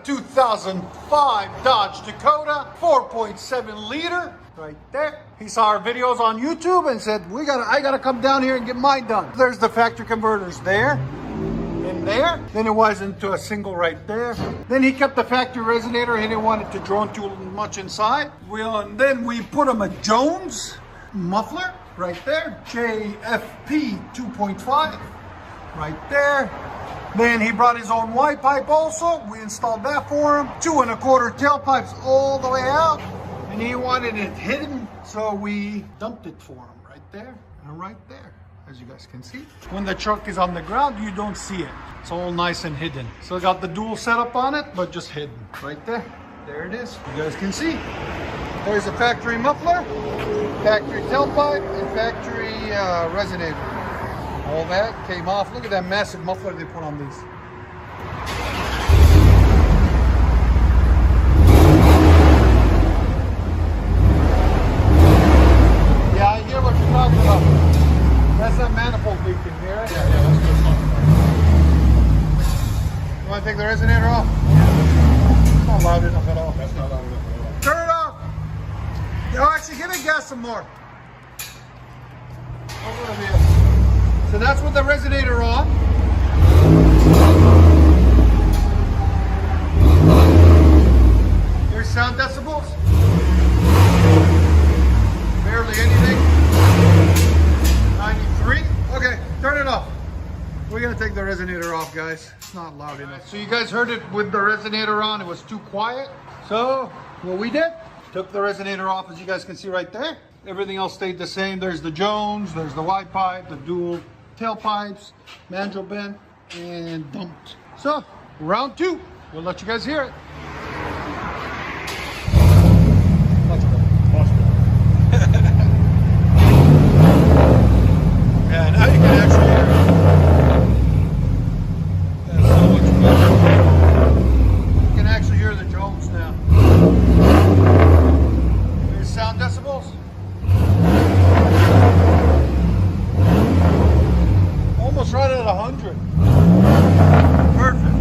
2005 Dodge Dakota 4.7 liter right there. He saw our videos on YouTube and said, I gotta come down here and get mine done. There's the factory converters there and there. Then it was into a single right there. Then he kept the factory resonator. He didn't want it to drone too much inside. And then we put him a Jones muffler right there, JFP 2.5 right there. Then he brought his own Y pipe also. We installed that for him. 2 1/4 tailpipes all the way out. And he wanted it hidden, so we dumped it for him right there and right there, as you guys can see. When the truck is on the ground, you don't see it. It's all nice and hidden. So I got the dual setup on it, but just hidden right there. There it is. You guys can see. There's a factory muffler, factory tailpipe, and factory resonator. All that came off. Look at that massive muffler they put on these. Yeah, I hear what you're talking about. That's that manifold leak in here. Yeah, that's what it's talking about. You want to take the resonator off? It's not loud enough at all. That's not loud enough at all. Turn it off! No, actually, give me gas some more. So that's with the resonator on. Here's sound decibels. Barely anything. 93. Okay, turn it off. We're gonna take the resonator off, guys. It's not loud enough. So you guys heard it with the resonator on. It was too quiet. So what we did, took the resonator off, as you guys can see right there. Everything else stayed the same. There's the Jones, there's the Y pipe, the dual tailpipes, mandrel bent, and dumped. So round 2, we'll let you guys hear it. Yeah, now you can actually hear it. That's so much better. You can actually hear the Jones now. There's sound decibels. Almost right at 100. Perfect.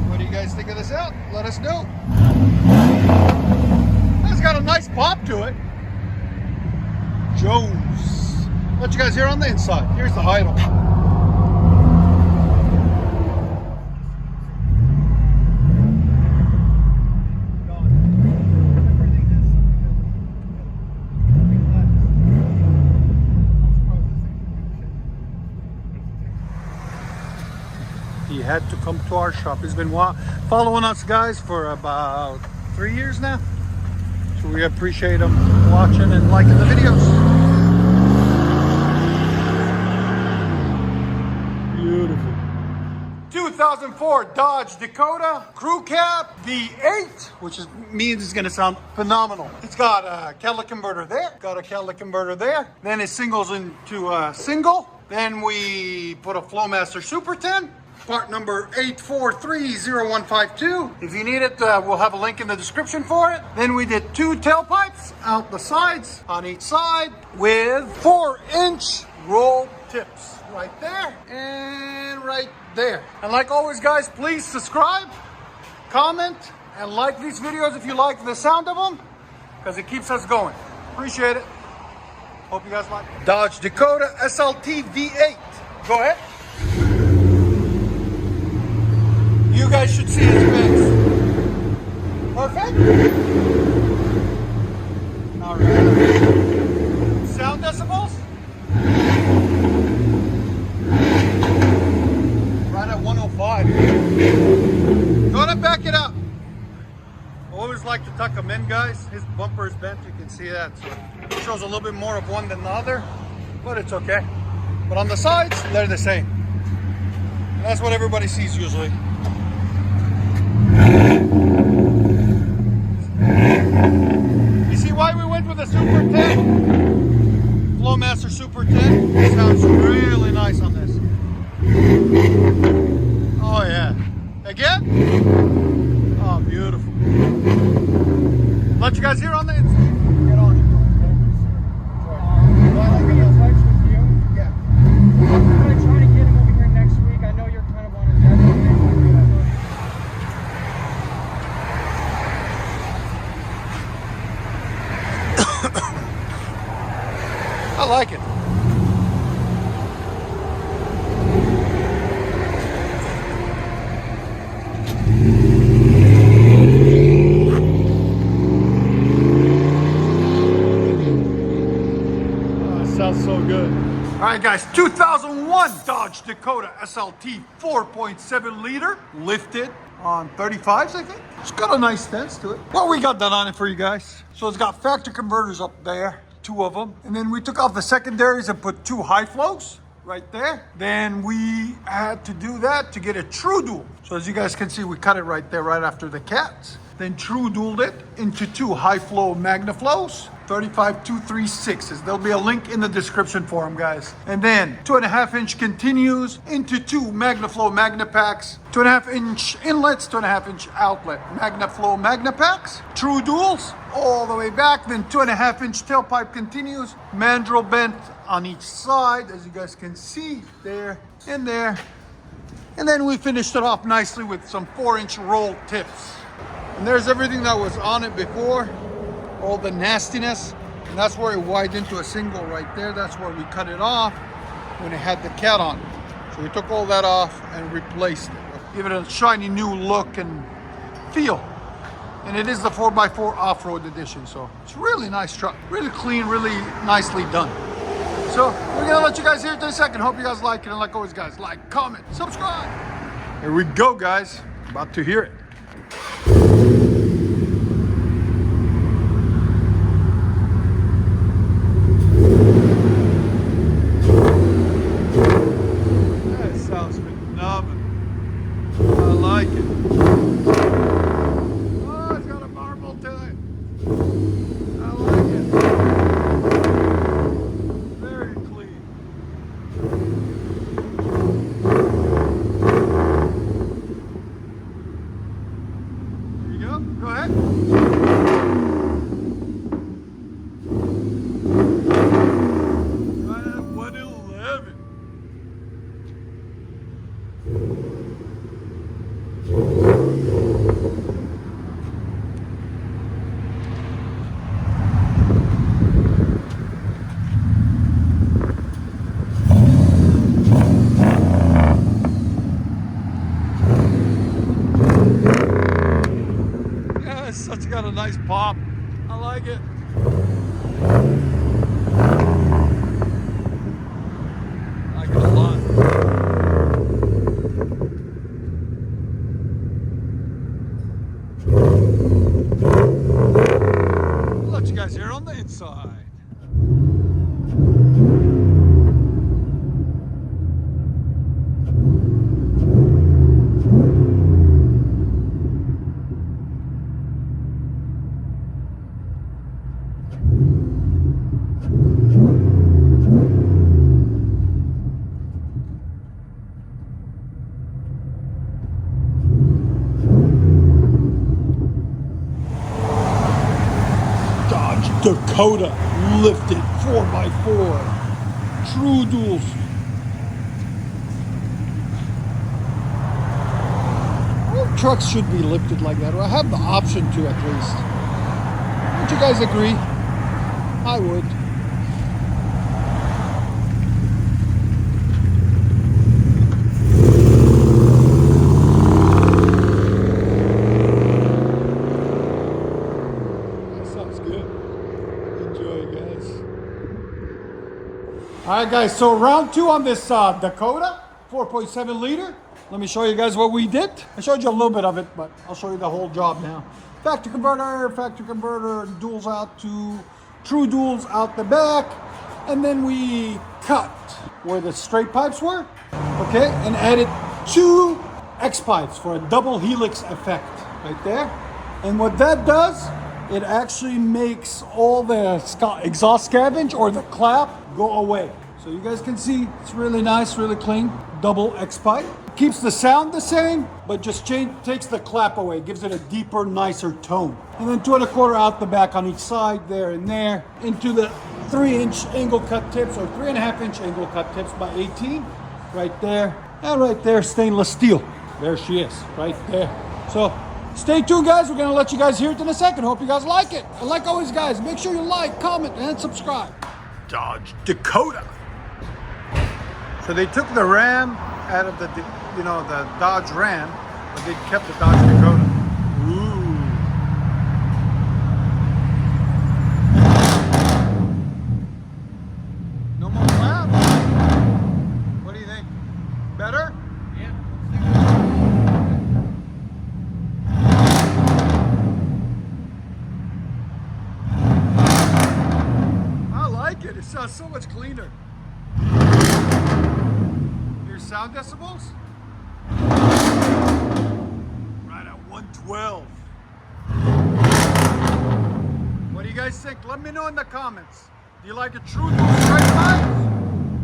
What do you guys think of this out? Let us know. It's got a nice pop to it. Jones. Let you guys hear on the inside. Here's the idle. He had to come to our shop. He's been following us, guys, for about 3 years now. So we appreciate him watching and liking the videos. 2004 Dodge Dakota Crew Cab V8, which means it's gonna sound phenomenal. It's got a catalytic converter there, got a catalytic converter there. Then it singles into a single. Then we put a Flowmaster Super 10, part number 8430152. If you need it, we'll have a link in the description for it. Then we did 2 tailpipes out the sides, on each side, with 4-inch roll tips. Right there and right there. And like always, guys, please subscribe, comment, and like these videos if you like the sound of them, because it keeps us going. Appreciate it. Hope you guys like it. Dodge Dakota SLT V8. Go ahead. You guys should see his face. Perfect. All right. Sound decibels. Right at 105. Gonna back it up. Always like to tuck them in, guys. His bumper is bent, you can see that. So it shows a little bit more of one than the other, but it's okay. But on the sides, they're the same. And that's what everybody sees usually. You see why we went with a Super 10? Flowmaster Super 10. It sounds really nice on this. Oh yeah. Again? Oh, beautiful. Let you guys hear on the inside. Get on it. Yeah. I'm going to try to get him over here next week. I know you're kind of on a deadline. I like it. Sounds so good. All right, guys, 2001 Dodge Dakota SLT 4.7 liter, lifted on 35s, I think. It's got a nice stance to it. What we got done on it for you guys? So it's got factory converters up there, 2 of them. And then we took off the secondaries and put 2 high flows right there. Then we had to do that to get a true dual. So as you guys can see, we cut it right there, right after the cats. Then true dualed it into 2 high flow Magna flows, 35236s. There'll be a link in the description for them, guys. And then 2.5 inch continues into 2 Magna Flow Magna packs, 2.5 inch inlets, 2.5 inch outlet Magna Flow Magna packs, true duals all the way back. Then 2.5 inch tailpipe continues, mandrel bent on each side, as you guys can see there and there. And then we finished it off nicely with some 4-inch roll tips. And there's everything that was on it before, all the nastiness, and that's where it widened into a single right there. That's where we cut it off when it had the cat on. So we took all that off and replaced it. Give it a shiny new look and feel. And it is the 4x4 off-road edition, so it's a really nice truck. Really clean, really nicely done. So we're gonna let you guys hear it in a second. Hope you guys like it, and like always, guys, like, comment, subscribe. Here we go, guys. About to hear it. Go ahead. Right at 111. It's got a nice pop. I like it. I like it a lot. I'll let you guys hear on the inside. Dakota lifted 4x4 true duals. All trucks should be lifted like that, or I have the option to at least. Don't you guys agree? I would. All right, guys, so round 2 on this Dakota 4.7 liter. Let me show you guys what we did. I showed you a little bit of it, but I'll show you the whole job now. Factory converter, duals out to true duals out the back. And then we cut where the straight pipes were, okay, and added 2 X pipes for a double helix effect right there. And what that does, it actually makes all the exhaust scavenge or the clap go away. So you guys can see it's really nice, really clean, double X pipe. Keeps the sound the same, but just takes the clap away, gives it a deeper, nicer tone. And then 2 1/4 out the back on each side, there and there, into the 3-inch angle cut tips, or 3.5-inch angle cut tips by 18, right there, and right there, stainless steel. There she is, right there. So stay tuned, guys. We're gonna let you guys hear it in a second. Hope you guys like it. And like always, guys, make sure you like, comment, and subscribe. Dodge Dakota. So they took the Ram out of the Dodge Ram, but they kept the Dodge Dakota. Ooh. No more clap? What do you think? Better? Yeah. I like it. It sounds so much cleaner. Your sound decibels? Right at 112. What do you guys think? Let me know in the comments. Do you like a true dual straight pipe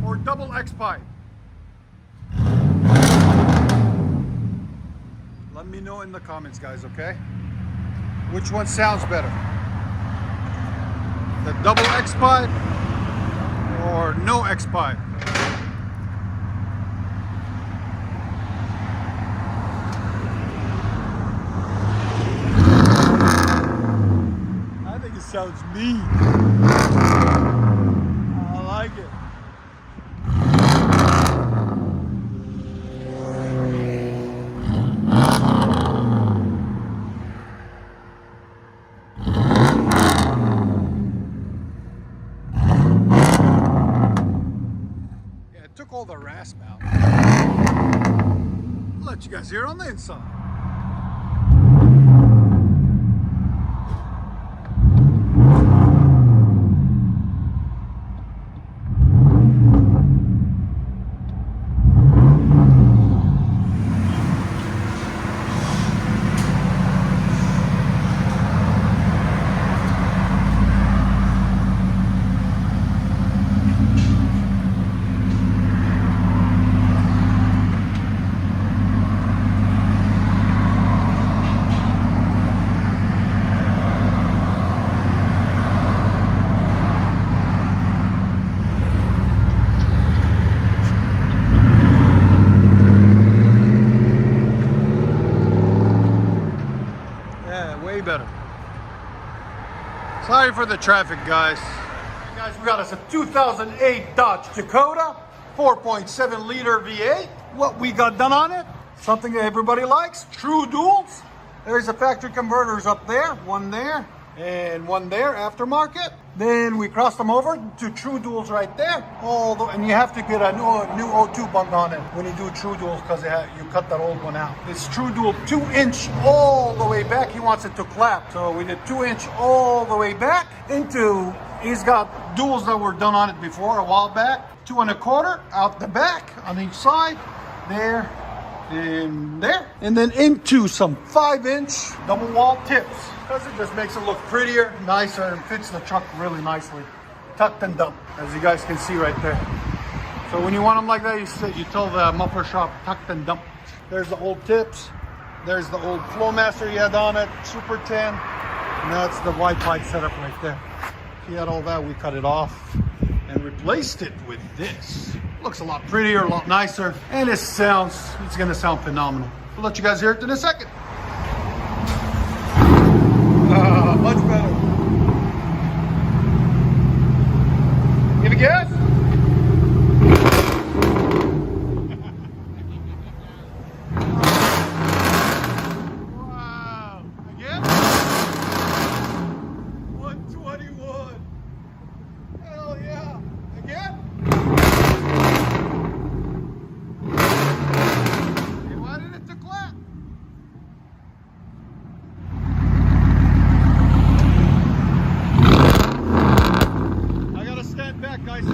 or double X pipe? Let me know in the comments, guys, okay? Which one sounds better? The double X pipe or no X pipe? I think it sounds mean. I like it. Took all the rasp out. I'll let you guys hear it on the inside. Way better. Sorry for the traffic, guys. Hey guys, we got us a 2008 Dodge Dakota 4.7 liter V8. What we got done on it? Something that everybody likes. True duals. There's the factory converters up there, one there and one there, aftermarket. Then we crossed them over to true duals right there. And you have to get a new O2 bunk on it when you do true duals because you cut that old one out. This true dual 2-inch all the way back. He wants it to clap. So we did 2-inch all the way back into, he's got duals that were done on it before a while back. 2 1/4 out the back on each side. There and there. And then into some 5-inch double wall tips. Because it just makes it look prettier, nicer, and fits the truck really nicely. Tucked and dumped, as you guys can see right there. So when you want them like that, you tell the muffler shop, tucked and dumped. There's the old tips. There's the old Flowmaster he had on it, Super 10. And that's the white light setup right there. He had all that, we cut it off and replaced it with this. Looks a lot prettier, a lot nicer, and it's gonna sound phenomenal. We'll let you guys hear it in a second. Much better. Give a guess? Wow. Again? 121. Hell yeah. Again? You wanted it to clap. Guys.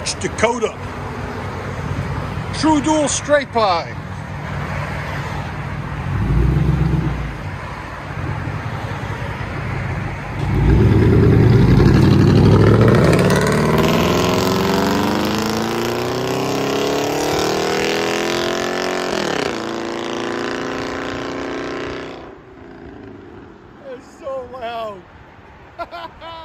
Dutch Dakota. True dual straight pie. It's so loud.